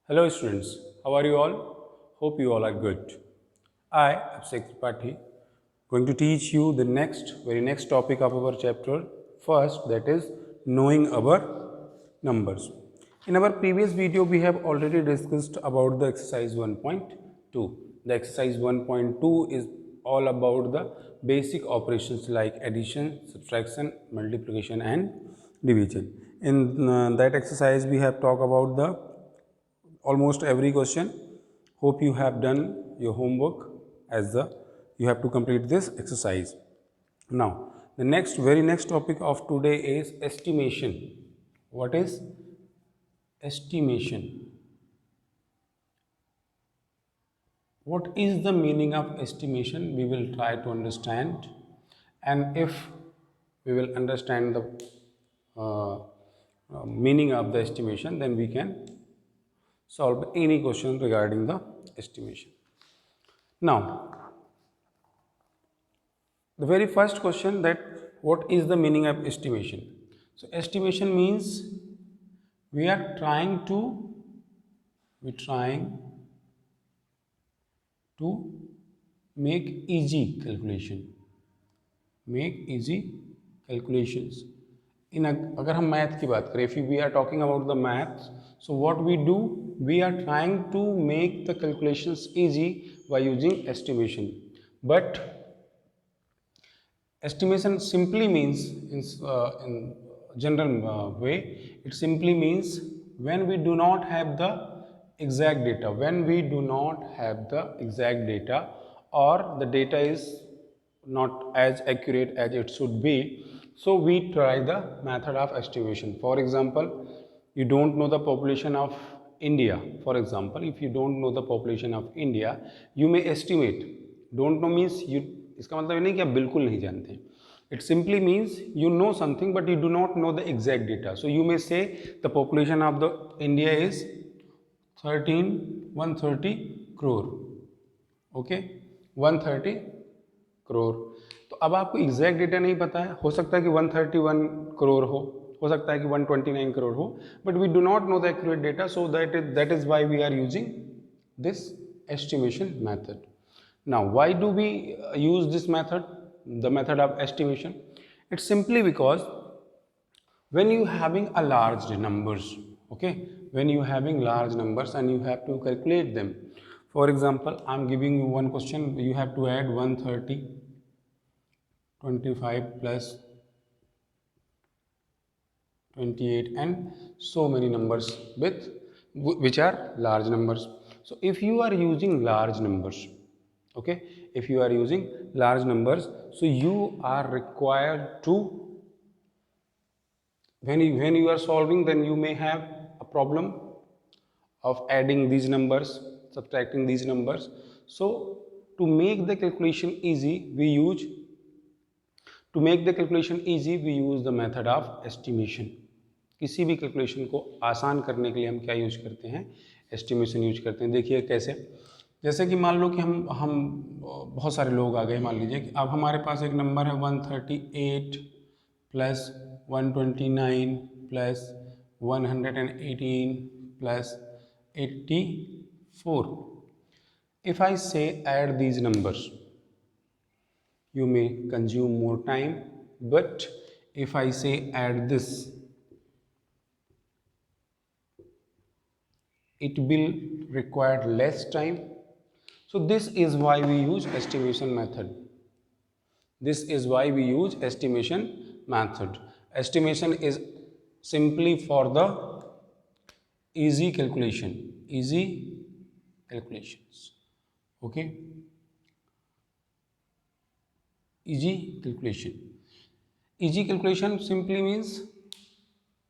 Hello students, how are you all? Hope you all are good. I, Abhishek Tripathi, going to teach you the very next topic of our chapter first, that is knowing our numbers. In our previous video, we have already discussed about the exercise 1.2. The exercise 1.2 is all about the basic operations like addition, subtraction, multiplication and division. In that exercise, we have talked about the almost every question. Hope you have done your homework as the you have to complete this exercise. Now the very next topic of today is estimation. What is estimation? What is the meaning of estimation? We will try to understand, and if we will understand the meaning of the estimation, then we can solve any question regarding the estimation. Now, the very first question, that what is the meaning of estimation? So estimation means we are trying to make easy calculations. अगर हम math की बात करें, if we are talking about the maths, so what we do, we are trying to make the calculations easy by using estimation. But estimation simply means, in general way, it simply means when we do not have the exact data, or the data is not as accurate as it should be, so we try the method of estimation. For example, you don't know the population of India. For example, if you don't know the population of India, you may estimate. Don't know means you, इसका मतलब ये नहीं कि आप बिल्कुल नहीं जानते. It simply means you know something but you do not know the exact data. So you may say the population of the India is 130 crore. Okay, 130 crore. तो अब आपको एग्जैक्ट डेटा नहीं पता है, हो सकता है कि 131 करोड़ हो सकता है कि 129 करोड़ हो, but we do not know the accurate data. So that is why we are using this estimation method. Now, why do we use this method, the method of estimation? It's simply because when you having a large numbers, okay, when you having large numbers and you have to calculate them. For example, I'm giving you one question. You have to add 130, 25 plus 28 and so many numbers which are large numbers. So if you are using large numbers, okay, if you are using large numbers, so you are required to, when you are solving, then you may have a problem of adding these numbers, subtracting these numbers. So to make the calculation easy, we use the method of estimation. किसी भी calculation को आसान करने के लिए हम क्या use करते हैं? एस्टिमेशन यूज करते हैं. देखिए कैसे. जैसे कि मान लो कि हम बहुत सारे लोग आ गए. मान लीजिए कि अब हमारे पास एक नंबर है 138 plus 129 plus 118 plus 84. If I say add these numbers, you may consume more time, but if I say add this, it will require less time. So this is why we use estimation method. Estimation is simply for the easy calculations. Okay, easy calculation simply means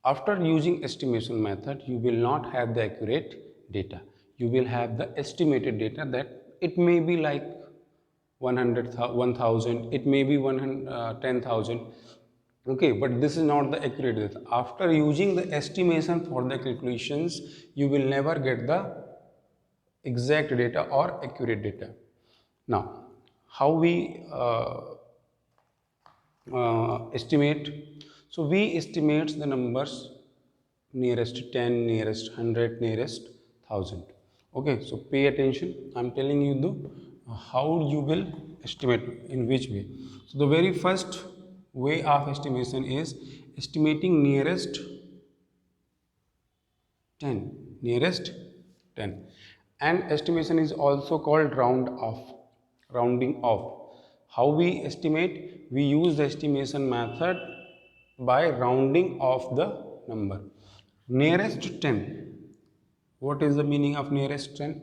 after using estimation method, you will not have the accurate data. You will have the estimated data, that it may be like 1,000, it may be 10,000. Okay, but this is not the accurate data. After using the estimation for the calculations, you will never get the exact data or accurate data. Now, how we estimate? So we estimate the numbers nearest 10, nearest 100, nearest 1000. Okay, so pay attention. I'm telling you the how you will estimate, in which way. So the very first way of estimation is estimating nearest 10, and estimation is also called rounding off. How we estimate? We use the estimation method by rounding off the number. Nearest 10. What is the meaning of nearest 10?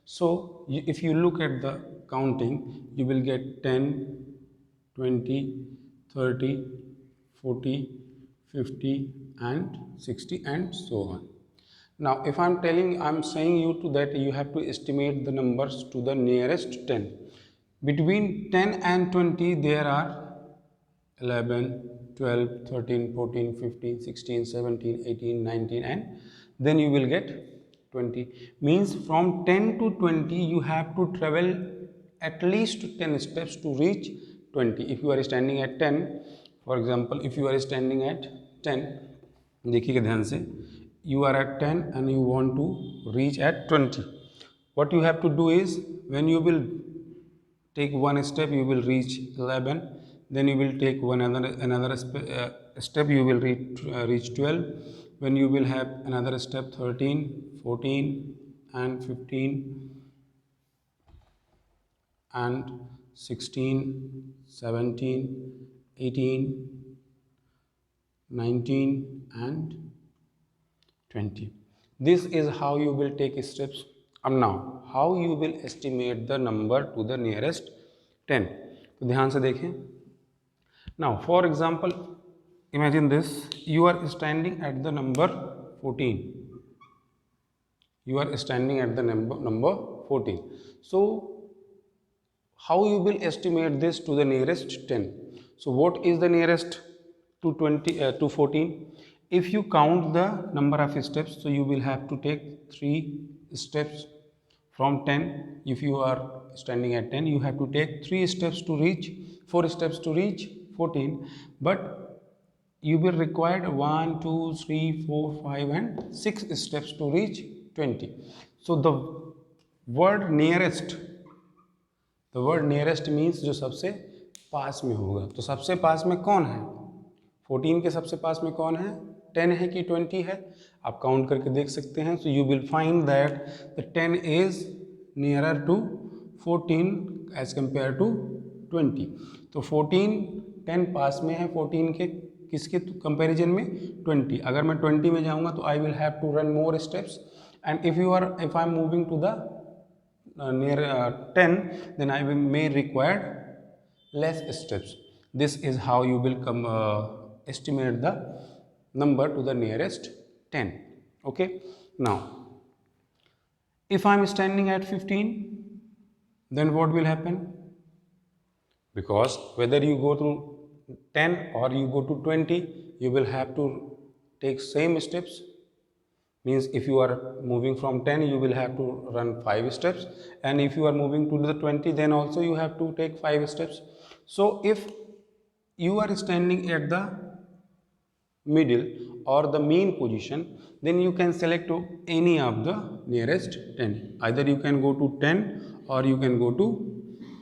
So if you look at the counting, you will get 10, 20, 30, 40, 50 and 60 and so on. Now if I'm saying you to that you have to estimate the numbers to the nearest 10. Between 10 and 20 there are 11, 12, 13, 14, 15, 16, 17, 18, 19 and then you will get 20. Means from 10 to 20 you have to travel at least 10 steps to reach 20. If you are standing at 10, for example, if you are standing at 10, देखिएगा ध्यान से, you are at 10 and you want to reach at 20. What you have to do is, when you will take one step you will reach 11, then you will take another step you will reach 12, when you will have another step 13, 14 and 15 and 16, 17, 18, 19 and 20. This is how you will take steps. अब now how you will estimate the number to the nearest 10. तो ध्यान से देखें. Now for example, imagine this, you are standing at the number 14. You are standing at the number 14. So how you will estimate this to the nearest 10? So what is the nearest to 14? If you count the number of steps, so you will have to take 3 steps from 10. If you are standing at 10, you have to take 4 steps to reach 14. But you will require 1, 2, 3, 4, 5 and 6 steps to reach 20. So the word nearest means जो सबसे पास में होगा. तो सबसे पास में कौन है? 14 के सबसे पास में कौन है? 10 है कि 20 है? आप काउंट करके देख सकते हैं. So you will find that the 10 is nearer to 14 as compared to 20. तो 10 पास में है 14 के किसके कंपैरिजन में? 20. अगर मैं 20 में जाऊंगा तो I will have to run more steps, and if I am moving to the near 10, then I may require less steps. This is how you will estimate the number to the nearest 10. Okay, now if I am standing at 15, then what will happen? Because whether you go to 10 or you go to 20, you will have to take same steps. Means if you are moving from 10, you will have to run 5 steps, and if you are moving to the 20, then also you have to take 5 steps. So if you are standing at the middle or the mean position, then you can select any of the nearest 10. Either you can go to 10 or you can go to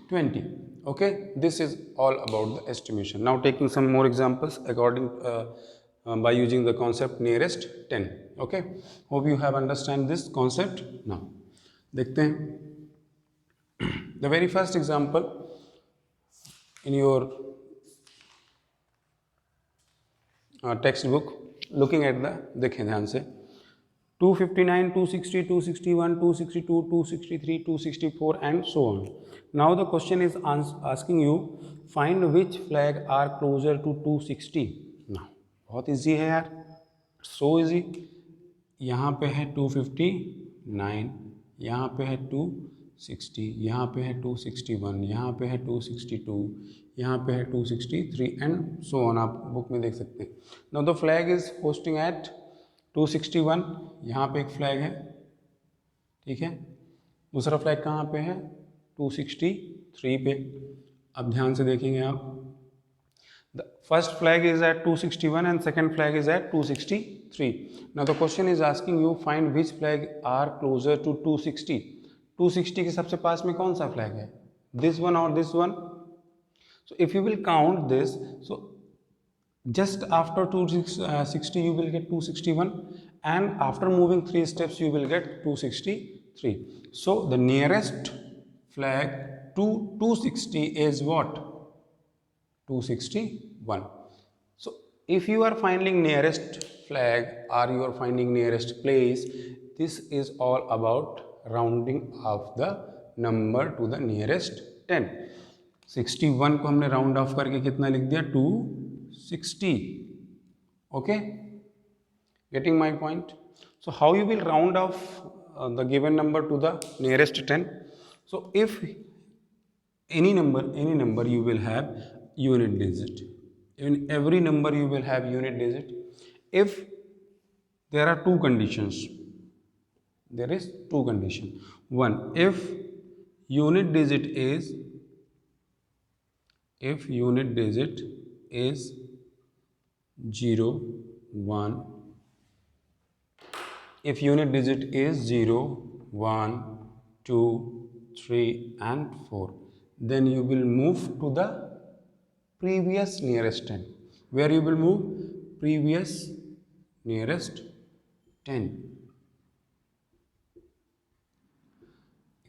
20. Okay, this is all about the estimation. Now taking some more examples by using the concept nearest 10. Okay, hope you have understand this concept. Now देखते हैं the very first example in your textbook. Looking at the, देखें ध्यान से, 259, 260, 261, 262, 263, 264 and so on. Now the question is asking you, find which flag are closer to 260. Now बहुत easy है यार, so easy. यहाँ पे है 259, यहाँ पे है 260, यहाँ पे है 261, यहाँ पे है 262, यहाँ पे है 263 एंड सो ऑन. आप बुक में देख सकते हैं. Now the flag is hoisting at 261. यहाँ पे एक फ्लैग है, ठीक है. दूसरा फ्लैग कहाँ पे है? 263 पे. अब ध्यान से देखेंगे आप, the first flag is at 261 and second flag is at 263. 3. Now the question is asking you find which flag are closer to 260. 260 के सबसे पास में कौन सा फ्लैग है? This one or this one? So if you will count this, so just after 260 you will get 261, and after moving 3 steps you will get 263. So the nearest flag to 260 is what? 261. So if you are finding nearest flag or you are finding nearest place, this is all about rounding of the number to the nearest 10. 61 को हमने round of करके कितना लिख दिया? 260. Okay, getting my point? So how you will round off the given number to the nearest 10? So if any number you will have unit digit. In every number you will have unit digit. If there are two conditions, there is two conditions. One, if unit digit is 0, 1, if unit digit is 0, 1, 2, 3 and 4, then you will move to the previous nearest 10. Where you will move? Previous nearest 10.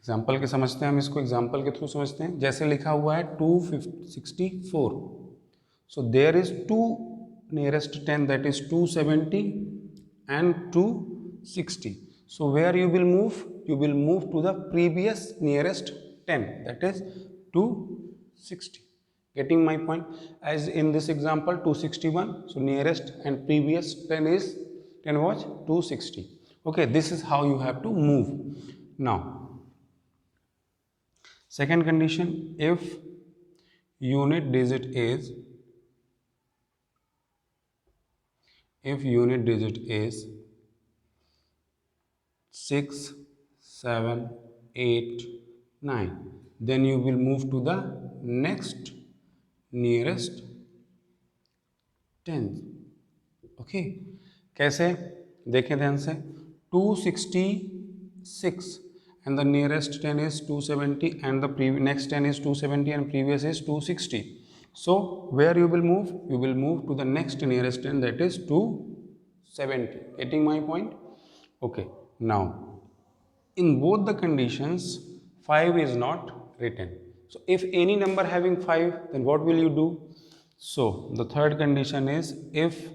Example के समझते हैं हम इसको, example के through समझते हैं. जैसे लिखा हुआ है 264. So there is to nearest 10, that is 270 and 260. So where you will move? You will move to the previous nearest 10, that is 260. Getting my point? As in this example 261, so nearest and previous 10 is 10 was 260. Okay, this is how you have to move. Now second condition, if unit digit is 6, 7, 8, 9, then you will move to the next nearest 10. Okay, कैसे? देखें ध्यान से. 266 and the nearest 10 is 270 and the next 10 is 270 and previous is 260. So where you will move? You will move to the next nearest 10, that is 270. Getting my point? Okay. Now in both the conditions 5 is not written. So if any number having 5, then what will you do? So the third condition is if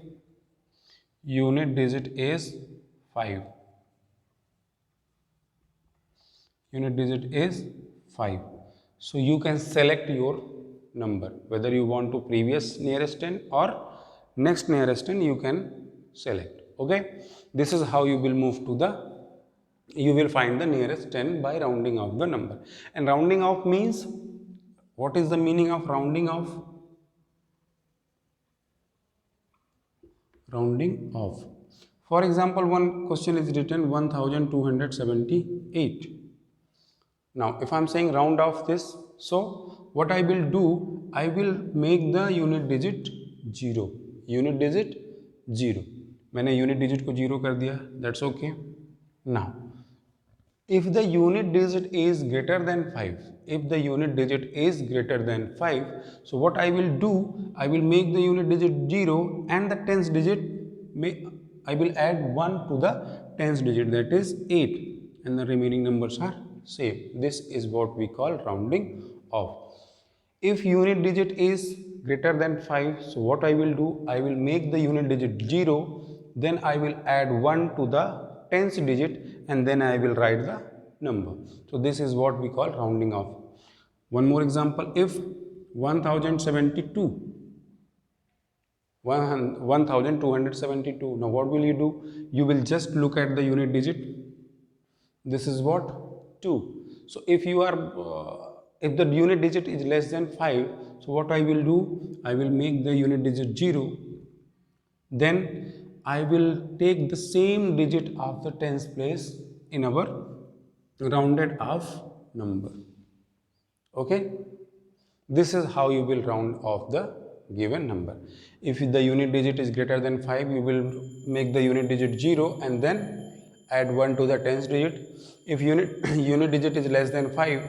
unit digit is 5. Unit digit is 5. So you can select your number, whether you want to previous nearest 10 or next nearest 10, you can select. Okay, this is how you will move to the, you will find the nearest 10 by rounding off the number. And rounding off means, what is the meaning of rounding off? Rounding off. For example, one question is written 1278. Now if I am saying round off this, so what I will do, I will make the unit digit 0. Unit digit 0. मैंने unit digit को 0 कर दिया. That's okay. Now if the unit digit is greater than 5, if the unit digit is greater than 5, so what I will do, I will make the unit digit 0 and the tens digit, I will add 1 to the tens digit, that is 8, and the remaining numbers are same. This is what we call rounding off. If unit digit is greater than 5, so what I will do, I will make the unit digit 0, then I will add 1 to the tens digit and then I will write the number. So this is what we call rounding off. One more example, if 1072, 1272, now what will you do? You will just look at the unit digit. This is what? 2. So if you are if the unit digit is less than 5, so what I will do, I will make the unit digit 0, then I will take the same digit of the tens place in our rounded off number. Okay, this is how you will round off the given number. If the unit digit is greater than 5, you will make the unit digit 0 and then add 1 to the tens digit. If unit digit is less than 5,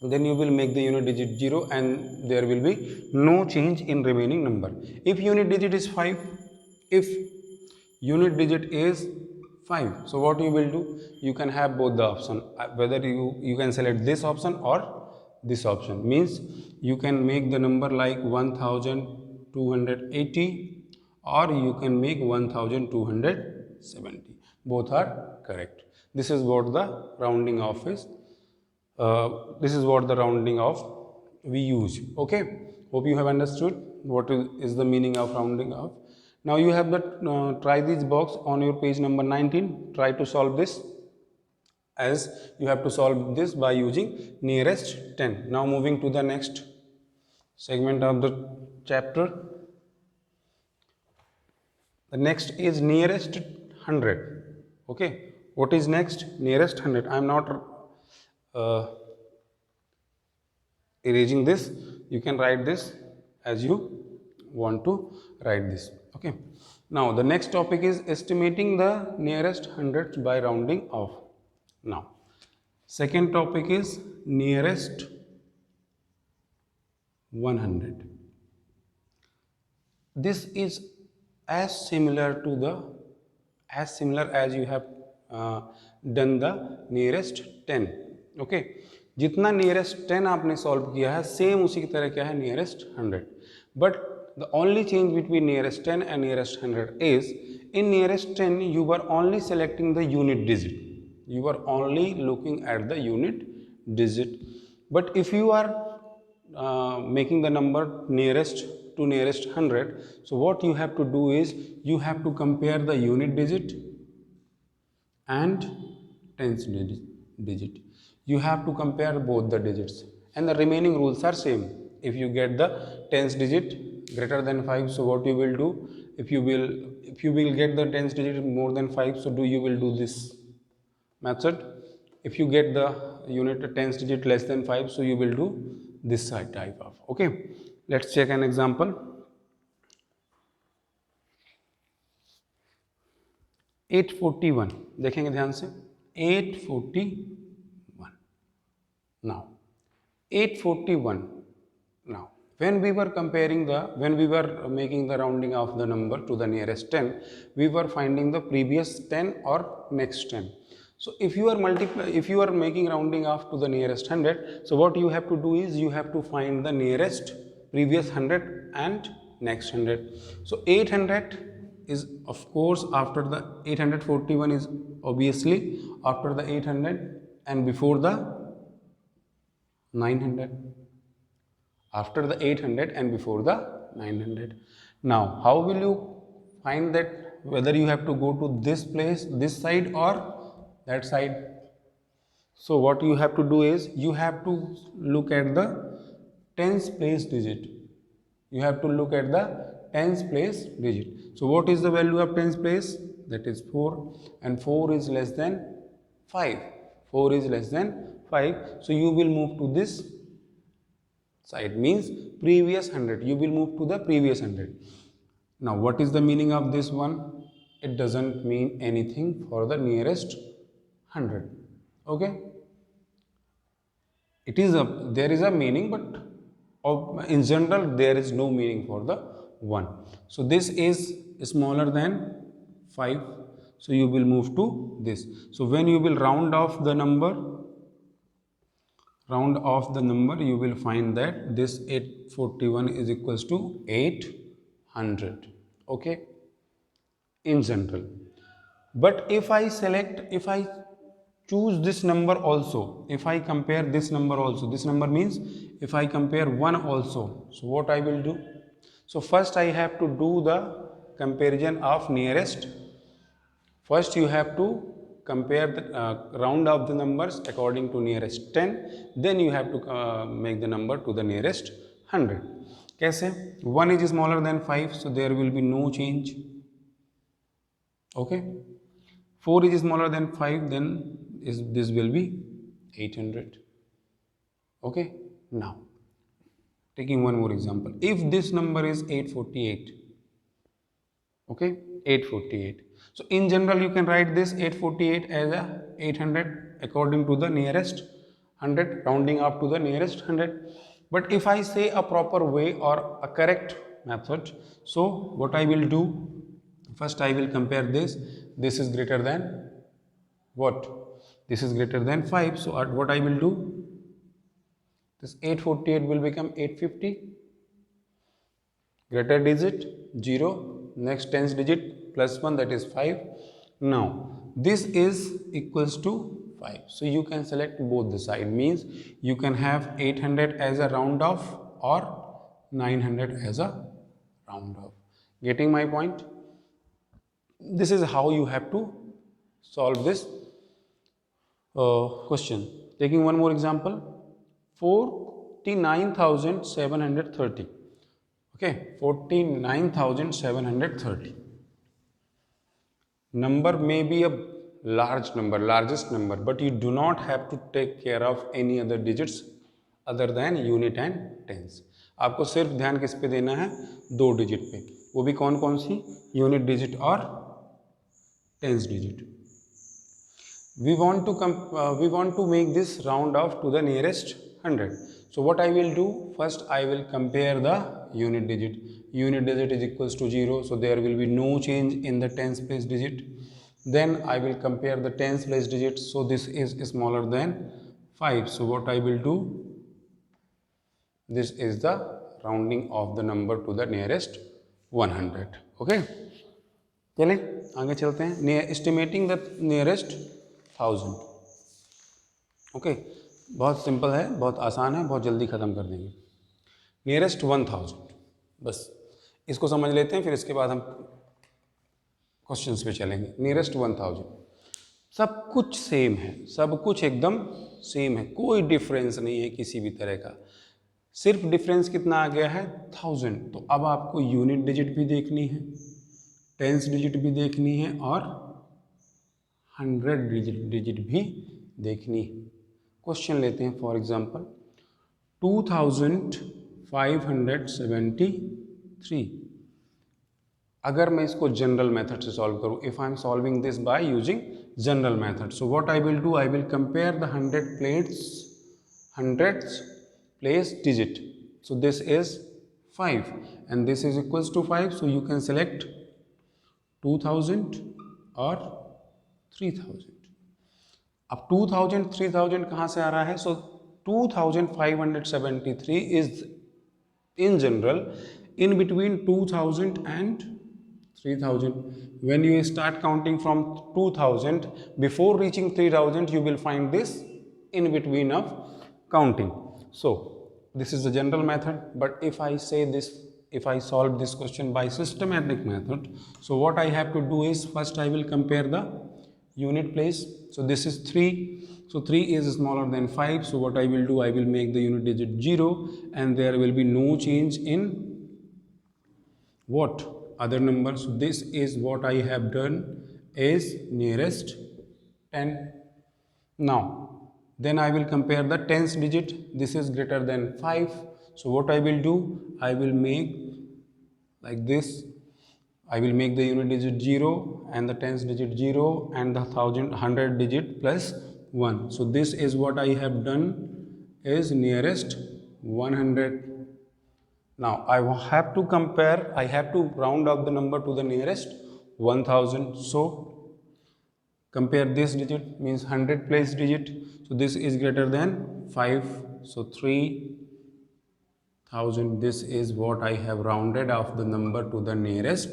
then you will make the unit digit 0 and there will be no change in remaining number. If unit digit is 5, if unit digit is 5, so what you will do, you can have both the option, whether you can select this option or this option, means you can make the number like 1280 or you can make 1270. Both are correct. This is what the rounding off is. This is what the rounding off we use. Okay, hope you have understood what is the meaning of rounding off. Now you have the try this box on your page number 19. Try to solve this, as you have to solve this by using nearest 10. Now moving to the next segment of the chapter. The next is nearest 100. Okay, what is next? Nearest 100. I am not erasing this. You can write this as you want to write this. Okay, now the next topic is estimating the nearest hundreds by rounding off. Now second topic is nearest 100. This is as similar as you have done the nearest 10. Okay, जितना nearest 10 आपने solve किया है, same उसी की तरह क्या है nearest 100. But the only change between nearest 10 and nearest 100 is, in nearest 10 you were only selecting the unit digit. You were only looking at the unit digit. But if you are making the number nearest to nearest 100, so what you have to do is, you have to compare the unit digit and tens digit. You have to compare both the digits, and the remaining rules are same. If you get the tens digit greater than 5, so what you will do, if you will get the tens digit more than 5, so you will do this method. If you get the unit tens digit less than 5, so you will do this type of. Okay, let's check an example. 841 देखेंगे ध्यान से. 841. Now 841. Now when we were making the rounding of the number to the nearest 10, we were finding the previous 10 or next 10. So if you are making rounding off to the nearest 100, so what you have to do is, you have to find the nearest previous 100 and next 100. So 800 is of course after the 841 is obviously after the 800 and before the 900. After the 800 and before the 900. Now how will you find that, whether you have to go to this place, this side, or that side? So what you have to do is, you have to look at the tens place digit. You have to look at the tens place digit. So what is the value of tens place? That is 4, and 4 is less than 5. 4 is less than 5. So you will move to this side, means previous 100. You will move to the previous 100. Now what is the meaning of this one? It doesn't mean anything for the nearest 100. Okay, there is a meaning, but in general there is no meaning for the 1. So this is smaller than 5, so you will move to this. So when you will round off the number, you will find that this 841 is equals to 800. Okay, in general. But if I choose this number also, if I compare this number also, this number means if I compare 1 also, so what I will do? So first I have to do the comparison of nearest. First you have to compare the round of the numbers according to nearest 10, then you have to make the number to the nearest 100. Kaise? 1 is smaller than 5, so there will be no change. Okay, 4 is smaller than 5, then this will be 800. Okay, now Taking one more example, if this number is 848, okay, 848. So in general you can write this 848 as a 800 according to the nearest 100, rounding up to the nearest 100. But if I say a proper way or a correct method, so what I will do, first I will compare this. This is greater than what? This is greater than 5. So what I will do, this 848 will become 850, greater digit 0, next tens digit plus 1, that is 5. Now this is equals to 5, so you can select both the side, means you can have 800 as a round off or 900 as a round off. Getting my point? This is how you have to solve this question. Taking one more example, 49,730. Okay, 49,730. Number may be a large number, largest number, but you do not have to take care of any other digits other than unit and tens. आपको सिर्फ ध्यान किस पे देना है? 2 digit पे, वो भी कौन कौन सी? यूनिट डिजिट और tens digit. We want to make this round off to the nearest 100. So what I will do, first I will compare the unit digit. Unit digit is equals to 0, so there will be no change in the tens place digit. Then I will compare the tens place digit, so this is smaller than 5. So what I will do, this is the rounding of the number to the nearest 100. Okay, चलें आगे चलते हैं. Estimating the nearest 1000. Okay, बहुत simple है, बहुत आसान है, बहुत जल्दी ख़त्म कर देंगे. नियरेस्ट 1000, बस इसको समझ लेते हैं, फिर इसके बाद हम क्वेश्चंस पे चलेंगे. नियरेस्ट 1000, सब कुछ सेम है, सब कुछ एकदम सेम है, कोई डिफरेंस नहीं है किसी भी तरह का. सिर्फ डिफरेंस कितना आ गया है? 1000. तो अब आपको यूनिट डिजिट भी देखनी है, टेंस डिजिट भी देखनी है और 100 डिजिट भी देखनी है. क्वेश्चन लेते हैं. For example 2573. अगर मैं इसको जनरल मेथड से सॉल्व करूं, if I am solving this by using general method, so what I will do, I will compare the 100 place digit. So this is 5 and this is equals to 5, so you can select 2000 or 3000. अब 2000 3000 कहाँ से आ रहा है? So 2573 is in general in between 2000 and 3000. When you start counting from 2000, before reaching 3000 you will find this in between of counting. So this is the general method, but if I say this, if I solve this question by systematic method, so what I have to do is, first I will compare the unit place. So this is 3, so 3 is smaller than 5, so what I will do, I will make the unit digit 0 and there will be no change in what? Other number. So this is what I have done is nearest 10. Now then I will compare the tens digit. This is greater than 5, so what I will do, I will make like this. I will make the unit digit 0 and the tens digit 0 and the 100 digit plus 1. So this is what I have done is nearest 100. Now I have to compare, I have to round up the number to the nearest 1000. So compare this digit, means 100 place digit. So this is greater than 5, so 3000. This is what I have rounded off the number to the nearest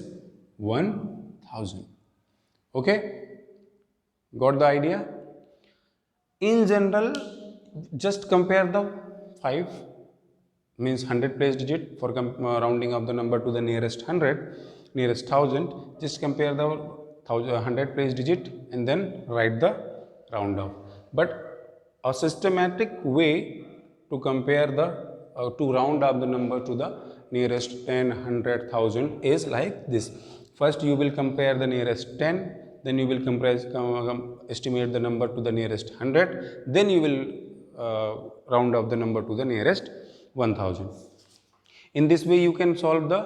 1000. Okay, got the idea? In general, just compare the 5, means 100 place digit, for rounding of the number to the nearest 100, nearest 1000. Just compare the 100 place digit and then write the round off. But a systematic way to compare the to round up the number to the nearest 10, 100, 1000 is like this. First you will compare the nearest 10, then you will estimate the number to the nearest 100, then you will round up the number to the nearest 1000. In this way you can solve the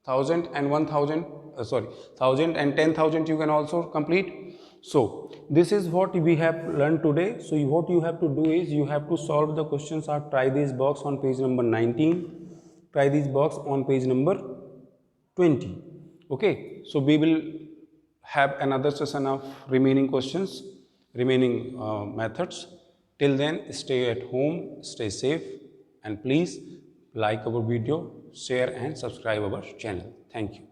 1000 and 1000, 1000 and 10,000 you can also complete. So this is what we have learned today. So what you have to do is you have to solve the questions or try this box on page number 19, try this box on page number 20. Okay, so we will have another session of remaining questions, remaining methods. Till then, stay at home, stay safe, and please like our video, share and subscribe our channel. Thank you.